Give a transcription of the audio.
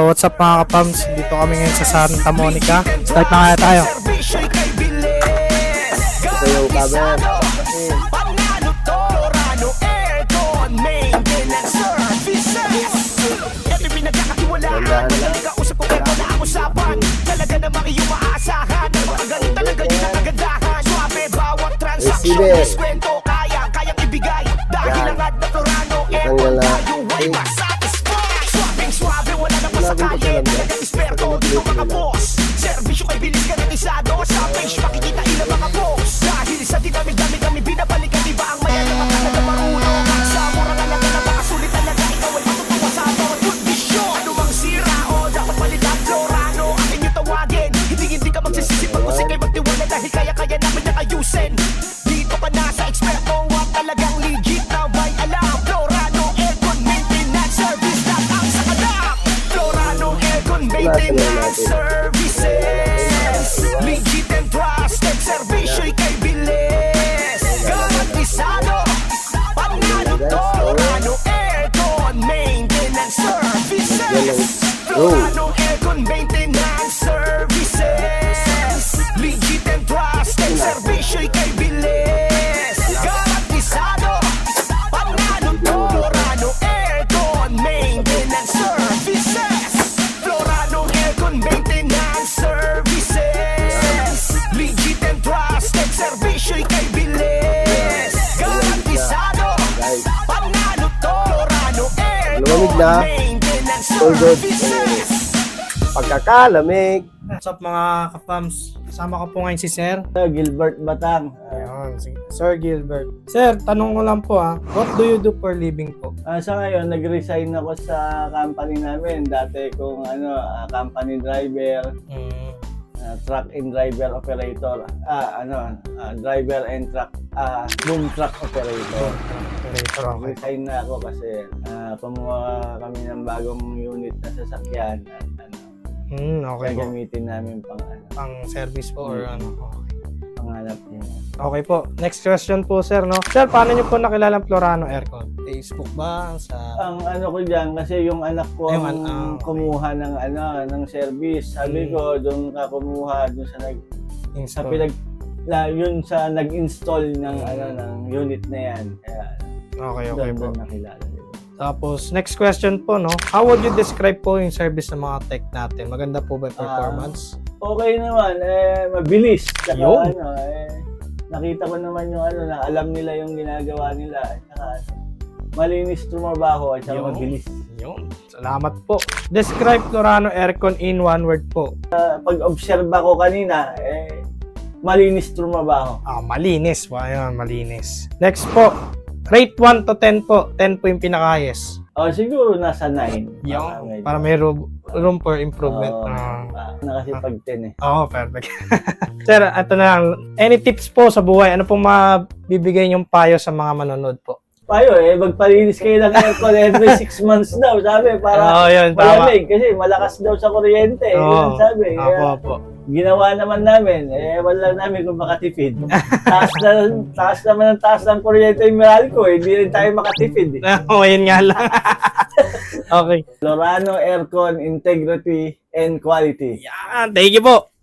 What's up mga kapams? Dito kami ngayon sa Santa Monica. Start na kaya tayo. Sayaw ka ba? Servisyo kay bilis garantisado sa page makikita ilang mga boss. Dahil sa dinami-dami kami binabalikan, di ba ang maya naman talaga marunong. Sa mura talaga na makasulit talaga, ikaw ay matutuwa sa bawat kondisyon. Ano mang sira o dapat palitan, Florano ang inyong tawagin. Hindi ka magsisisi pag musik ay magtiwala, dahil kaya namin nang ayusin. Dito ka na sa eksperto at talagang legit na may alam. Florano Aircon Maintenance Service lang ang sakadak. Florano Aircon Maintenance Services, legit and trusted, servisyo'y kay bilis, garantisado, panalo to. Florano Aircon Maintenance Services, Florano Aircon Maintenance Services, legit and trusted, servisyo'y kay bilis, garantisado, panalo to. Florano Aircon Maintenance Services, Florano Aircon Maintenance Services, legit and trusted, servisyo'y kay bilis, garantisado, panalo to. Florano Aircon Maintenance Services. Pagkakalamig. What's up mga kapams? Kasama ko po ngayon si Sir. Gilbert Batang. Ayun, si Sir Gilbert. Sir, tanong ko lang po what do you do for living po? Sa ngayon, nag-resign ako sa company namin. Dati kong company driver, truck and driver operator. Driver and truck, boom truck operator. Operator, okay. Resign na ako kasi kumuha kami ng bagong unit na sasakyan at Okay po. gagamitin namin Pang service po or ano? Okay. pangalap niya. Okay po. Next question po, Sir, no? Sir, paano niyo po nakilala ang Florano Aircon? Facebook ba? Sa... Ang ko diyan kasi yung anak ko Ayun, ang okay. kumuha ng service. Sabi ko doon ka kumuha doon sa Install. yun sa nag-install ng ng unit na yan. Kaya Okay po. doon nakilala. Tapos, next question po, no? How would you describe po yung service ng mga tech natin? Maganda po ba yung performance? Okay naman, mabilis. Saka Yun. nakita ko naman yung na alam nila yung ginagawa nila. Saka malinis tumabaho at saka Yun. mabilis. Yun. Salamat po. Describe Florano Aircon in one word po. Pag-observe ko kanina, malinis tumabaho. Malinis. Ayun, malinis. Next po. Rate 1 to 10 po. 10 po yung pinaka-highest. Siguro nasa 9. Yung, para may room for improvement. Na kasi pag 10 Perfect. Sir, ito na lang. Any tips po sa buhay? Ano pong mabibigay niyong payo sa mga manonood po? Payo magpalinis kayo ng aircon every 6 months daw, sabi, para Yun, tama. malamig. Kasi malakas daw sa kuryente. Yun sabi. Kaya, Opo. ginawa naman namin, wala namin kung makatipid. taas naman ng kuryente yung Meralco, hindi rin tayo makatipid. Yun nga lang. Okay. Florano Aircon Integrity and Quality. Yan. Thank you po.